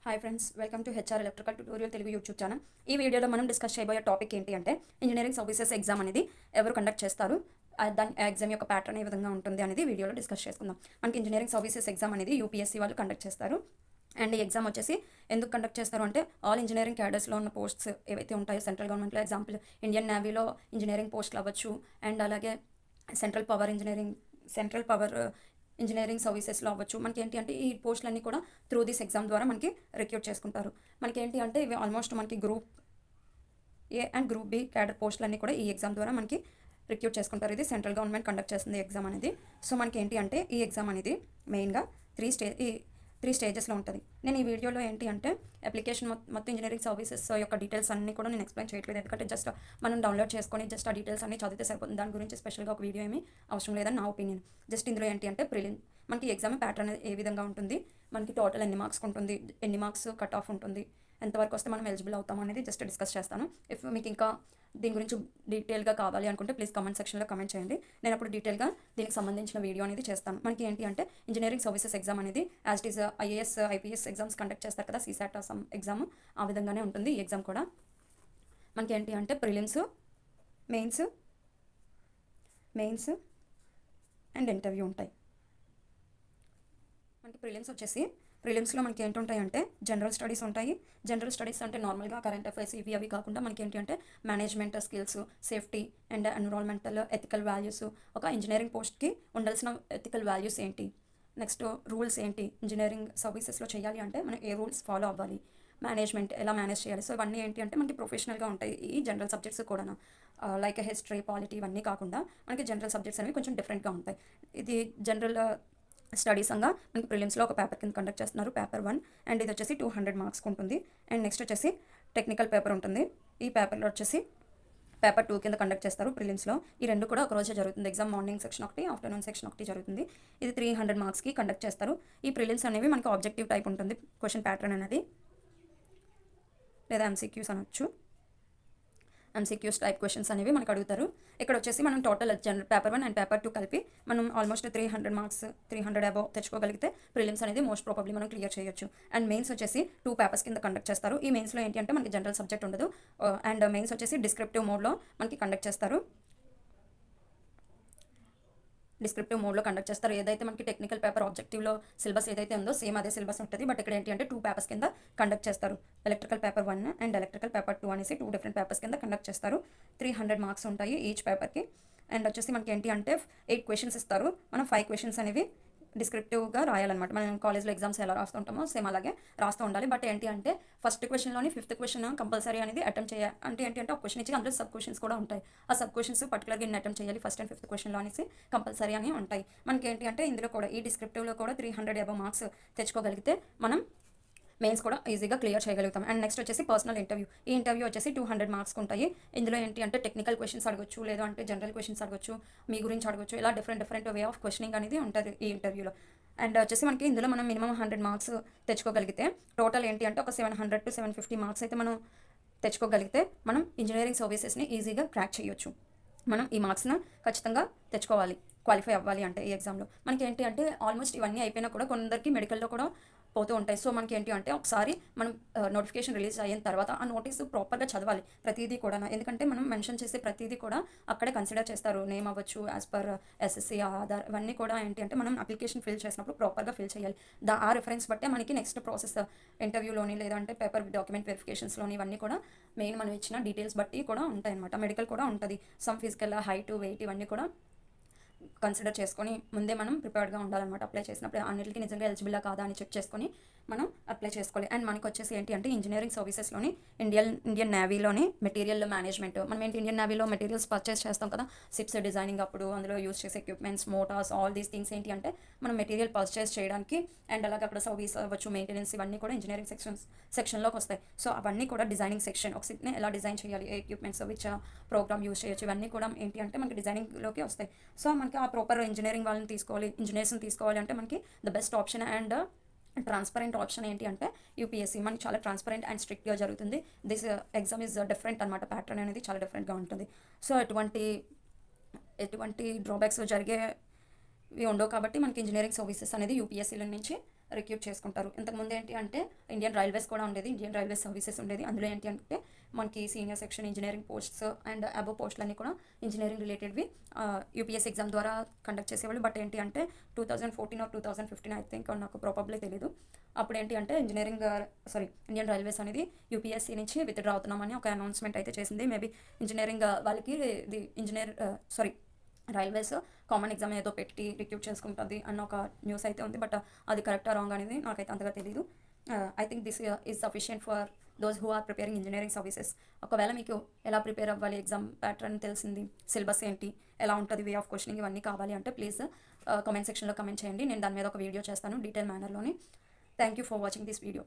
Hi friends, welcome to HR electrical tutorial Telugu YouTube channel. ఈ వీడియోలో మనం డిస్కస్ చేయబోయే టాపిక్ ఏంటి అంటే ఇంజనీరింగ్ సర్వీసెస్ ఎగ్జామ్ అనేది ఎవరు కండక్ట్ చేస్తారు, దాని ఎగ్జామ్ యొక్క ప్యాటర్న్ ఏ విధంగా ఉంటుంది అనేది వీడియోలో డిస్కస్ చేసుకుందాం. మనకి ఇంజనీరింగ్ సర్వీసెస్ ఎగ్జామ్ అనేది యూపీఎస్సీ వాళ్ళు కండక్ట్ చేస్తారు. అండ్ ఈ ఎగ్జామ్ వచ్చేసి ఎందుకు కండక్ట్ చేస్తారు అంటే ఆల్ ఇంజనీరింగ్ క్యాడర్స్లో ఉన్న పోస్ట్స్ ఏవైతే ఉంటాయో సెంట్రల్ గవర్నమెంట్లో, ఎగ్జాంపుల్ ఇండియన్ నేవీలో ఇంజనీరింగ్ పోస్టులు అవ్వచ్చు, అండ్ అలాగే సెంట్రల్ పవర్ ఇంజనీరింగ్ సర్వీసెస్లో అవ్వచ్చు. మనకి ఏంటి అంటే ఈ పోస్టులన్నీ కూడా త్రూ దిస్ ఎగ్జామ్ ద్వారా మనకి రిక్రూట్ చేసుకుంటారు. మనకి ఏంటి అంటే ఇవి ఆల్మోస్ట్ మనకి group A and group B cadre పోస్టులన్నీ కూడా ఈ ఎగ్జామ్ ద్వారా మనకి రిక్రూట్ చేసుకుంటారు. ఇది సెంట్రల్ గవర్నమెంట్ కండక్ట్ చేస్తుంది ఎగ్జామ్ అనేది. సో మనకి ఏంటి అంటే ఈ ఎగ్జామ్ అనేది మెయిన్గా త్రీ స్టేజెస్లో ఉంటుంది. నేను ఈ వీడియోలో ఏంటి అంటే అప్లికేషన్ మొత్తం ఇంజనీరింగ్ సర్వీసెస్ యొక్క డీటెయిల్స్ అన్నీ కూడా నేను ఎక్స్ప్లెయిన్ చేయట్లేదు, ఎందుకంటే జస్ట్ మనం డౌన్లోడ్ చేసుకొని జస్ట్ ఆ డీటెయిల్స్ అన్ని చదివితే సరిపోతుంది. దాని గురించి స్పెషల్గా ఒక వీడియో ఏమీ అవసరం లేదని నా ఒపీనియన్. జస్ట్ ఇందులో ఏంటి అంటే మనకి ఎగ్జామ్ ప్యాటర్న్ ఏ విధంగా ఉంటుంది, మనకి టోటల్ ఎన్ని మార్క్స్ ఉంటుంది, ఎన్ని మార్క్స్ కట్ ఆఫ్ ఉంటుంది, ఎంతవరకు వస్తే మనం ఎలిజిబుల్ అవుతాం అనేది జస్ట్ డిస్కస్ చేస్తాను. ఇఫ్ మీకు ఇంకా దీని గురించి డీటెయిల్గా కావాలి అనుకుంటే ప్లీజ్ కమెంట్ సెక్షన్లో కమెంట్ చేయండి. నేను అప్పుడు డీటెయిల్గా దీనికి సంబంధించిన వీడియో అనేది చేస్తాను. మనకి ఏంటి అంటే ఇంజనీరింగ్ సర్వీసెస్ ఎగ్జామ్ అనేది as it is IAS IPS exams conduct చేస్తారు కదా, సీసాట్ సమ్ ఎగ్జామ్, ఆ విధంగానే ఉంటుంది ఈ ఎగ్జామ్ కూడా. మనకి ఏంటి అంటే ప్రిలిమ్స్, మెయిన్స్ అండ్ ఇంటర్వ్యూ ఉంటాయి. మనకి ప్రిలిమ్స్లో మనకి ఏంటుంటాయి అంటే జనరల్ స్టడీస్ ఉంటాయి. జనరల్ స్టడీస్ అంటే నార్మల్గా కరెంట్ అఫైర్స్ ఇవి అవి కాకుండా మనకి ఏంటి అంటే management skills, safety and environmental, ethical values, ఒక ఇంజనీరింగ్ పోస్ట్కి ఉండాల్సిన ఎథికల్ వాల్యూస్ ఏంటి, నెక్స్ట్ రూల్స్ ఏంటి, ఇంజనీరింగ్ సర్వీసెస్లో చేయాలి అంటే మనం ఏ రూల్స్ ఫాలో అవ్వాలి, మేనేజ్మెంట్ ఎలా మేనేజ్ చేయాలి. సో ఇవన్నీ ఏంటి అంటే మనకి ప్రొఫెషనల్గా ఉంటాయి ఈ జనరల్ సబ్జెక్ట్స్ కూడా. లైక్ హిస్టరీ, పాలిటీ ఇవన్నీ కాకుండా మనకి జనరల్ సబ్జెక్ట్స్ అనేవి కొంచెం డిఫరెంట్గా ఉంటాయి. ఇది జనరల్ స్టడీస్ అంగా మనకి ప్రిలిమ్స్లో ఒక పేపర్ కింద కండక్ట్ చేస్తున్నారు, పేపర్ 1, అండ్ ఇది వచ్చేసి 200 మార్క్స్కి ఉంటుంది. అండ్ నెక్స్ట్ వచ్చేసి టెక్నికల్ పేపర్ ఉంటుంది. ఈ పేపర్లో వచ్చేసి పేపర్ 2 కింద కండక్ట్ చేస్తారు ప్రిలిమ్స్లో. ఈ రెండు కూడా ఒక రోజే జరుగుతుంది. ఎగ్జామ్ మార్నింగ్ సెక్షన్ ఒకటి, ఆఫ్టర్నూన్ సెక్షన్ ఒకటి జరుగుతుంది. ఇది 300 మార్క్స్కి కండక్ట్ చేస్తారు. ఈ ప్రిలిమ్స్ అనేవి మనకి ఆబ్జెక్టివ్ టైప్ ఉంటుంది క్వశ్చన్ ప్యాటర్న్ అనేది, లేదా ఎంసీక్యూస్ అనొచ్చు. ఎంసీక్యూస్ టైప్ క్వశ్చన్స్ అనేవి మనకు అడుగుతారు. ఇక్కడ వచ్చేసి మనం total general paper 1 and paper 2 కలిపి మనం ఆల్మోస్ట్ 300 మార్క్స్ 300 అబౌవ్ తెచ్చుకోగలిగితే ప్రిలిమ్స్ అనేది మోస్ట్ ప్రాబబ్లీ మనం క్లియర్ చేయొచ్చు. అండ్ మెయిన్స్ వచ్చేసి 2 పేపర్స్ కింద కండక్ట్ చేస్తారు. ఈ మెయిన్స్లో ఏంటి అంటే మనకి జనరల్ సబ్జెక్ట్ ఉండదు, అండ్ మెయిన్స్ వచ్చేసి డిస్క్రిప్టివ్ మోడ్లో మనకి కండక్ట్ చేస్తారు. ఏదైతే మనకి టెక్నికల్ పేపర్ ఆబ్జెక్టివ్లో సిలబస్ ఏదైతే ఉందో సేమ్ అదే సిలబస్ ఉంటుంది. బట్ ఇక్కడ ఏంటి అంటే 2 పేపర్స్ కింద కండక్ట్ చేస్తారు. Electrical paper 1 and electrical paper 2 అనేసి 2 డిఫరెంట్ పేపర్స్ కింద కండక్ట్ చేస్తారు. 300 మార్క్స్ ఉంటాయి ఈచ్ పేపర్కి. అండ్ వచ్చేసి మనకి ఏంటి అంటే 8 క్వశ్చన్స్ ఇస్తారు. మనం 5 క్వశ్చన్స్ అనేవి డిస్క్రిప్టివ్గా రాయాలన్నమాట. మనం కాలేజ్లో ఎగ్జామ్స్ ఎలా రాస్తుంటామో సేమ్ అలాగే రాస్తూ ఉండాలి. బట్ ఏంటి అంటే ఫస్ట్ క్వశ్చన్లోని 5th క్వశ్చన్ కంపల్సరీ అనేది అటెంప్ట్ చేయాలి. అంటే ఏంటి అంటే ఒక క్వశ్చన్ ఇచ్చి అందులో సబ్ క్వశ్చన్స్ కూడా ఉంటాయి. ఆ సబ్ క్వశ్చన్స్ పర్టికులర్గా ఇన్ని అటెంప్ట్ చేయాలి ఫస్ట్ అండ్ 5th క్వశ్చన్లో అనేసి కంపల్సరీ అని ఉంటాయి. మనకి ఏంటి అంటే ఇందులో కూడా ఈ డిస్క్రిప్టివ్లో కూడా 300 అబౌవ్ మార్క్స్ తెచ్చుకోగలిగితే మనం మెయిన్స్ కూడా ఈజీగా క్లియర్ చేయగలుగుతాం. అండ్ నెక్స్ట్ వచ్చేసి పర్సనల్ ఇంటర్వ్యూ. ఈ ఇంటర్వ్యూ వచ్చేసి 200 మార్క్స్ ఉంటాయి. ఇందులో ఏంటి అంటే టెక్నికల్ క్వశ్చన్స్ అడగొచ్చు, లేదా అంటే జనరల్ క్వశ్చన్స్ అడగొచ్చు, మీ గురించి అడగొచ్చు, ఇలా డిఫరెంట్ వే ఆఫ్ క్వశ్చనింగ్ అనేది ఉంటుంది ఈ ఇంటర్వ్యూలో. అండ్ వచ్చేసి మనకి ఇందులో మనం మినిమం 100 మార్క్స్ తెచ్చుకోగలిగితే టోటల్ ఏంటి అంటే ఒక 700 to 750 మార్క్స్ అయితే మనం తెచ్చుకోగలిగితే మనం ఇంజనీరింగ్ సర్వీసెస్ని ఈజీగా క్రాక్ చేయొచ్చు. మనం ఈ మార్క్స్ను ఖచ్చితంగా తెచ్చుకోవాలి క్వాలిఫై అవ్వాలి అంటే ఈ ఎగ్జామ్లో. మనకి ఏంటి అంటే ఆల్మోస్ట్ ఇవన్నీ అయిపోయినా కూడా కొందరికి మెడికల్లో కూడా పోతూ ఉంటాయి. సో మనకి ఏంటి అంటే ఒకసారి మనం నోటిఫికేషన్ రిలీజ్ అయిన తర్వాత ఆ నోటీసు ప్రాపర్గా చదవాలి ప్రతిదీ కూడా. ఎందుకంటే మనం మెన్షన్ చేసే ప్రతిదీ కూడా అక్కడే కన్సిడర్ చేస్తారు. నేమ్ అవ్వచ్చు, యాజ్ పర్ ఎస్ఎస్సి, ఆధార్, ఇవన్నీ కూడా ఏంటి అంటే మనం అప్లికేషన్ ఫిల్ చేసినప్పుడు ప్రాపర్గా ఫిల్ చేయాలి. ఆ రిఫరెన్స్ బట్టే మనకి నెక్స్ట్ ప్రాసెస్ ఇంటర్వ్యూలోని లేదంటే పేపర్ డాక్యుమెంట్ వెరిఫికేషన్స్లోని ఇవన్నీ కూడా మెయిన్ మనం ఇచ్చిన డీటెయిల్స్ బట్టి కూడా ఉంటాయి అనమాట. మెడికల్ కూడా ఉంటుంది, సమ్ ఫిజికల్, హైట్, వెయిట్ ఇవన్నీ కూడా కన్సిడర్ చేసుకొని ముందే మనం ప్రిపేర్డ్గా ఉండాలన్నమాట. అప్లై చేసినప్పుడు అన్నిటికీ నిజంగా ఎలిజిబుల్లా కాదా అని చెక్ చేసుకొని మనం అప్లై చేసుకోవాలి. అండ్ మనకు వచ్చేసి ఏంటి అంటే ఇంజనీరింగ్ సర్వీసెస్లోని ఇండియన్ నేవీలోని మెటీరియల్ మేనేజ్మెంట్. మనం ఏంటి ఇండియన్ నేవీలో మెటీరియల్స్ పర్చేస్ చేస్తాం కదా, షిప్స్ డిజైనింగ్ అప్పుడు అందులో యూస్ చేసే equipments, Motors, all these things ఏంటి అంటే మనం మెటీరియల్ పర్చేస్ చేయడానికి అండ్ అలాగే అక్కడ సర్వీస్ అవ్వచ్చు, మెయింటెనెన్స్ ఇవన్నీ కూడా ఇంజనీరింగ్ సెక్షన్లోకి వస్తాయి. సో అవన్నీ కూడా డిజైనింగ్ సెక్షన్. ఒక షిప్ని ఎలా డిజైన్ చేయాలి, ఏ ఎక్విప్మెంట్స్ విచ్ ప్రోగ్రామ్ యూస్ చేయొచ్చు, ఇవన్నీ కూడా ఏంటి అంటే మనకి డిజైనింగ్లోకి వస్తాయి. సో మనకి ఆ ప్రాపర్ ఇంజనీరింగ్ వాళ్ళని ఇంజనీర్స్ని తీసుకోవాలి అంటే మనకి the best option and transparent option ఏంటి అంటే యూపీఎస్సీ. మనకి చాలా ట్రాన్స్పరెంట్ అండ్ స్ట్రిక్ట్గా జరుగుతుంది. దిస్ ఎగ్జామ్ ఈజ్ డిఫరెంట్ అనమాట. ప్యాటర్న్ అనేది చాలా డిఫరెంట్గా ఉంటుంది. సో ఎటువంటి డ్రాబ్యాక్స్ జరిగేవి ఉండవు కాబట్టి మనకి ఇంజనీరింగ్ సర్వీసెస్ అనేది యూపీఎస్సీల నుంచి రిక్రూట్ చేసుకుంటారు. ఇంతకుముందు ఏంటి అంటే ఇండియన్ రైల్వేస్ కూడా ఉండేది, ఇండియన్ రైల్వేస్ సర్వీసెస్ ఉండేది. అందులో ఏంటి అంటే మనకి senior section engineering posts and above పోస్టులన్నీ కూడా ఇంజనీరింగ్ రిలేటెడ్వి యూపీఎస్సీ ఎగ్జామ్ ద్వారా కండక్ట్ చేసేవాళ్ళు. బట్ ఏంటి అంటే 2014 ఆర్ 2015 ఐ థింక్, నాకు ప్రాబబ్లీ తెలీదు. అప్పుడు ఏంటి అంటే ఇండియన్ రైల్వేస్ అనేది యూపీఎస్సీ నుంచి విత్డ్రా అవుతున్నామని ఒక అనౌన్స్మెంట్ అయితే చేసింది. మేబీ ఇంజనీరింగ్ వాళ్ళకి ఇది రైల్వేస్ కామన్ ఎగ్జామ్ ఏదో పెట్టి రిక్రూట్ చేసుకుంటుంది అన్న ఒక న్యూస్ అయితే ఉంది. బట్ అది కరెక్టా రాంగ్ అనేది నాకైతే అంతగా తెలియదు. I think this is sufficient for those who are preparing engineering services. ఒకవేళ మీకు ఎలా ప్రిపేర్ అవ్వాలి, ఎగ్జామ్ ప్యాటర్న్ తెలిసింది, సిలబస్ ఏంటి, ఎలా ఉంటుంది, వే ఆఫ్ క్వశ్చనింగ్, ఇవన్నీ కావాలి అంటే ప్లీజ్ కామెంట్ సెక్షన్లో కమెంట్ చేయండి. నేను దాని మీద ఒక వీడియో చేస్తాను డీటెయిల్ మేనర్లోని. Thank you for watching this video.